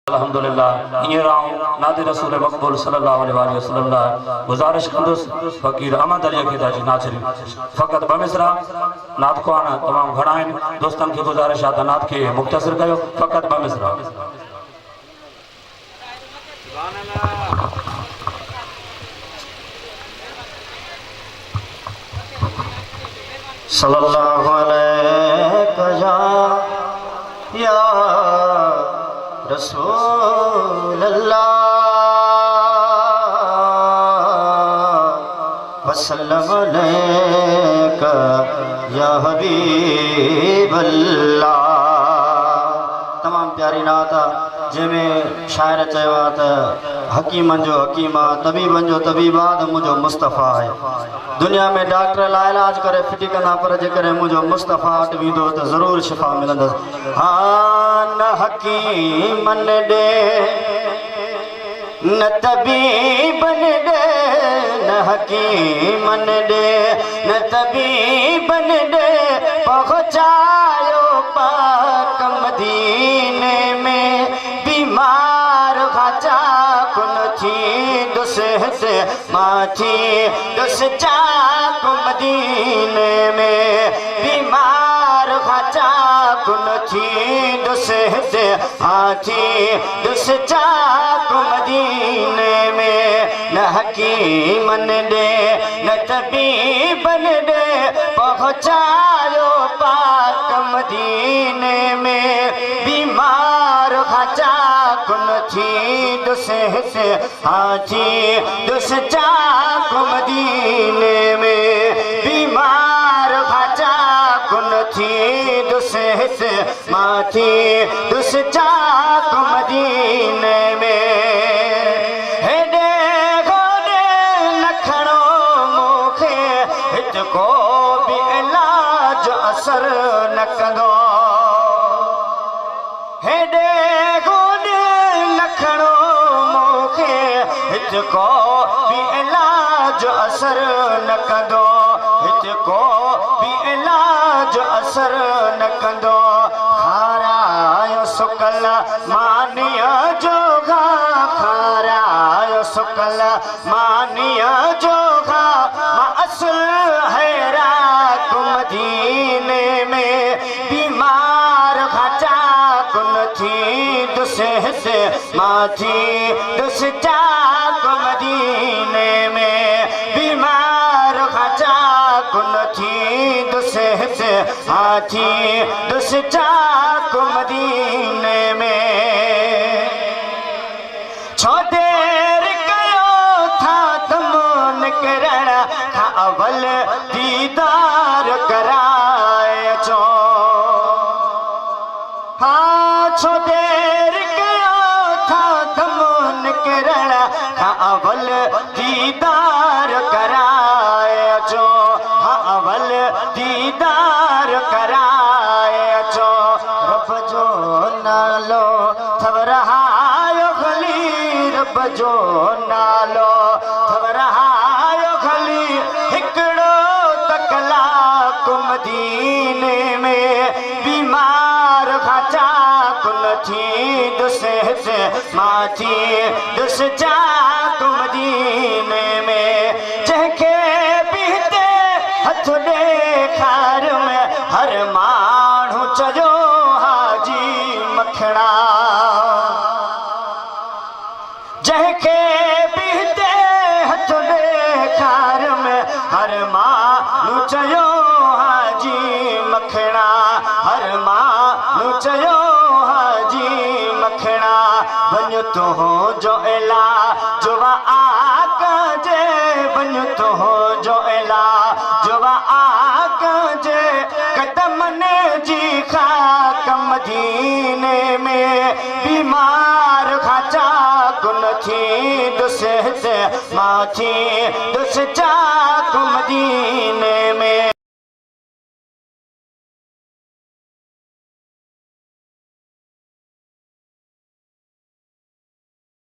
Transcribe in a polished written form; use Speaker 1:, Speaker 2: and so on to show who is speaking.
Speaker 1: अल्हम्दुलिल्लाह ये राव नादे रसूल मकबूल सल्लल्लाहु अलैहि वसल्लम दा गुजारिश कंदुस फकीर अहमद अली के दाजी नाचरी फकत बमिसरा नात को आना तमाम घणा आहिनि दोस्तन के गुजारिश आहे त नात के मुख्तसर कयो फकत बमिसरा
Speaker 2: सल्लल्लाहु अलैहि या रसूल अल्लाह वसल्लम अलैका या हबीब अल्लाह। तमाम प्यारी नात जंहिंमें शायर चयो आहे त हकीमन जो हकीम आहे, तबीबन जो तबीब आहे, त मुंहिंजो मुस्तफ़ा आहे। दुनिया में डॉक्टर लाइलाज करे फिटी कंदा पर जेकर मुंहिंजो मुस्तफ़ा वटि वेंदो त ज़रूरु शिफ़ा मिलंदसि। हाँ न हकीमन ॾे न तबीबन ॾे, न हकीमन ॾे न तबीबन ॾे पहुचायो पाक मदीने में बीमार खाचा कुन थी दुस हिते माथी दुस चाक मदीने में बीमार खाचा कुन थी दुस हिते हाथी दुस चाक मदीने में न हकीमन ॾे न तबीबन ॾे पहुचायो पाक मदीने में बीमार खाचा कुन थी दुस हिते हाथी दुस चाक मदीने में बीमार खाचा कुन थी दुस हिते माथी दुस चाक मदीने में हेॾे होॾे न खणो मूंखे हिते को बि इलाज असर न कंदो। हेॾे होॾे न खणो मूंखे हिते को बि इलाज असर न कंदो, हिते को बि इलाज असर न कंदो। खारायो सुकल मानिया जोगा, खारायो सुकल मानिया जोगा, मां असुल हैरा मदीने में बीमार खाचा कुन थी दुस हिते माथी दुस चाक मदीने में बीमार खाचा कुन थी दुस हिते हाथी दुस चाक मदीने में छो देर कयो था दम निकरण खां अवल दीदार कराए चो। हाँ छो देर कयो था दम निकरण खां अवल दीदार कराए अचो, हाँ अवल दीदार कराए अचो। रब जो नालो थव रहायो खली, रब जो नालो थव रहायो खली, हिकिड़ो तकलाक मदीने में बीमार खाचा कुन थी दुस हिते माथी दुस चाक मदीने में जंहिंखे बि हिते हथ ॾेखार में हर माण्हू चयो हाजी मखणा। जंहिंखे बि हिते हथ ॾेखार में हर माण्हू चयो हाजी मखणा, हर माण्हू चयो हाजी मखणा। वञ तो जो इलाज वा आका जे, वञ तो जो इलाज वा आका जे, कदमन जी खाक मदीने में बीमार खाचा कुन थी दुस हिते माथी दुस